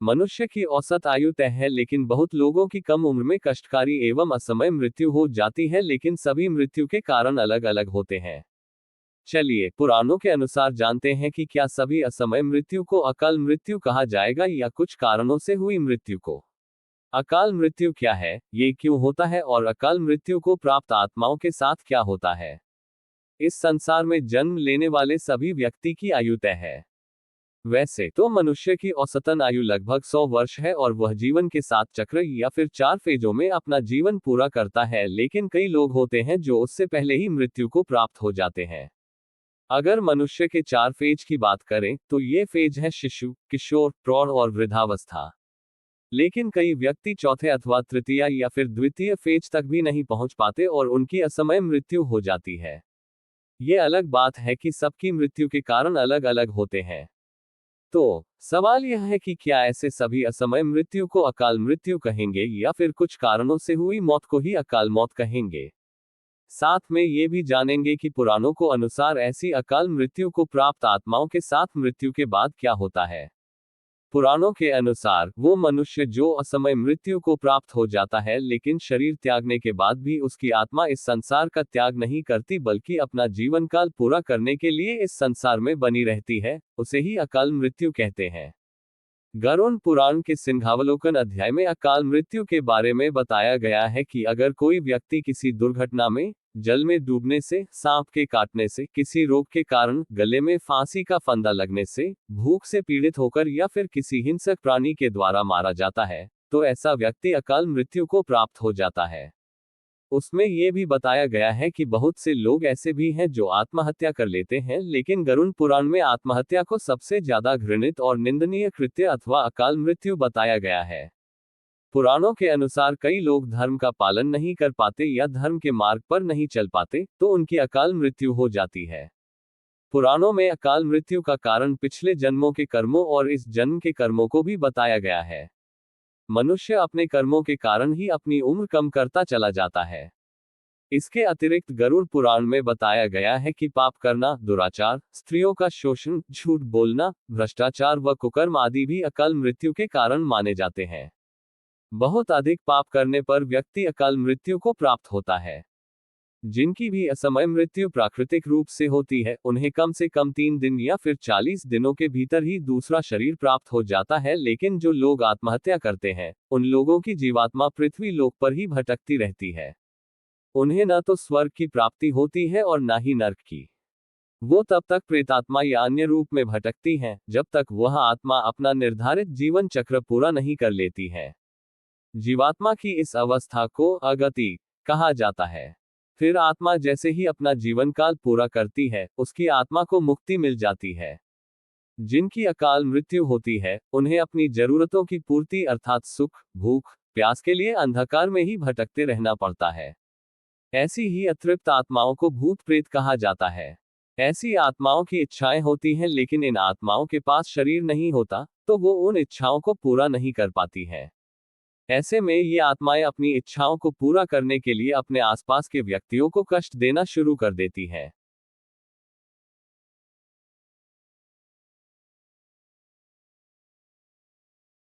मनुष्य की औसत आयु तय है, लेकिन बहुत लोगों की कम उम्र में कष्टकारी एवं असमय मृत्यु हो जाती है, लेकिन सभी मृत्यु के कारण अलग अलग होते हैं। चलिए पुराणों के अनुसार जानते हैं कि क्या सभी असमय मृत्यु को अकाल मृत्यु कहा जाएगा या कुछ कारणों से हुई मृत्यु को। अकाल मृत्यु क्या है, ये क्यों होता है और अकाल मृत्यु को प्राप्त आत्माओं के साथ क्या होता है। इस संसार में जन्म लेने वाले सभी व्यक्ति की आयु तय है। वैसे तो मनुष्य की औसतन आयु लगभग 100 वर्ष है और वह जीवन के 7 चक्र या फिर 4 फेजों में अपना जीवन पूरा करता है, लेकिन कई लोग होते हैं जो उससे पहले ही मृत्यु को प्राप्त हो जाते हैं। अगर मनुष्य के 4 फेज की बात करें तो ये फेज है शिशु, किशोर, प्रौढ़ और वृद्धावस्था। लेकिन कई व्यक्ति चौथे अथवा तृतीय या फिर द्वितीय फेज तक भी नहीं पहुंच पाते और उनकी असमय मृत्यु हो जाती है। ये अलग बात है कि सबकी मृत्यु के कारण अलग अलग होते हैं। तो सवाल यह है कि क्या ऐसे सभी असमय मृत्यु को अकाल मृत्यु कहेंगे या फिर कुछ कारणों से हुई मौत को ही अकाल मौत कहेंगे। साथ में ये भी जानेंगे कि पुराणों को अनुसार ऐसी अकाल मृत्यु को प्राप्त आत्माओं के साथ मृत्यु के बाद क्या होता है। पुराणों के अनुसार वो मनुष्य जो असमय मृत्यु को प्राप्त हो जाता है, लेकिन शरीर त्यागने के बाद भी उसकी आत्मा इस संसार का त्याग नहीं करती बल्कि अपना जीवन काल पूरा करने के लिए इस संसार में बनी रहती है, उसे ही अकाल मृत्यु कहते हैं। गरुड़ पुराण के सिंहावलोकन अध्याय में अकाल मृत्यु के बारे में बताया गया है कि अगर कोई व्यक्ति किसी दुर्घटना में, जल में डूबने से, सांप के काटने से, किसी रोग के कारण, गले में फांसी का फंदा लगने से, भूख से पीड़ित होकर या फिर किसी हिंसक प्राणी के द्वारा मारा जाता है, तो ऐसा व्यक्ति अकाल मृत्यु को प्राप्त हो जाता है। उसमें यह भी बताया गया है कि बहुत से लोग ऐसे भी हैं जो आत्महत्या कर लेते हैं, लेकिन गरुड़ पुराण में आत्महत्या को सबसे ज्यादा घृणित और निंदनीय कृत्य अथवा अकाल मृत्यु बताया गया है। पुराणों के अनुसार कई लोग धर्म का पालन नहीं कर पाते या धर्म के मार्ग पर नहीं चल पाते, तो उनकी अकाल मृत्यु हो जाती है। पुराणों में अकाल मृत्यु का कारण पिछले जन्मों के कर्मों और इस जन्म के कर्मों को भी बताया गया है। मनुष्य अपने कर्मों के कारण ही अपनी उम्र कम करता चला जाता है। इसके अतिरिक्त गरुड़ पुराण में बताया गया है कि पाप करना, दुराचार, स्त्रियों का शोषण, झूठ बोलना, भ्रष्टाचार व कुकर्म आदि भी अकाल मृत्यु के कारण माने जाते हैं। बहुत अधिक पाप करने पर व्यक्ति अकाल मृत्यु को प्राप्त होता है। जिनकी भी असमय मृत्यु प्राकृतिक रूप से होती है, उन्हें कम से कम 3 दिन या फिर 40 दिनों के भीतर ही दूसरा शरीर प्राप्त हो जाता है, लेकिन जो लोग आत्महत्या करते हैं, उन लोगों की जीवात्मा पृथ्वी लोक पर ही भटकती रहती है। उन्हें न तो स्वर्ग की प्राप्ति होती है और न ही नर्क की। वो तब तक प्रेतात्मा या अन्य रूप में भटकती हैं, जब तक वह आत्मा अपना निर्धारित जीवन चक्र पूरा नहीं कर लेती है। जीवात्मा की इस अवस्था को अगति कहा जाता है। फिर आत्मा जैसे ही अपना जीवन काल पूरा करती है, उसकी आत्मा को मुक्ति मिल जाती है। जिनकी अकाल मृत्यु होती है, उन्हें अपनी जरूरतों की पूर्ति अर्थात सुख, भूख, प्यास के लिए अंधकार में ही भटकते रहना पड़ता है। ऐसी ही अतृप्त आत्माओं को भूत प्रेत कहा जाता है। ऐसी आत्माओं की इच्छाएं होती हैं, लेकिन इन आत्माओं के पास शरीर नहीं होता, तो वो उन इच्छाओं को पूरा नहीं कर पाती है। ऐसे में ये आत्माएं अपनी इच्छाओं को पूरा करने के लिए अपने आसपास के व्यक्तियों को कष्ट देना शुरू कर देती हैं।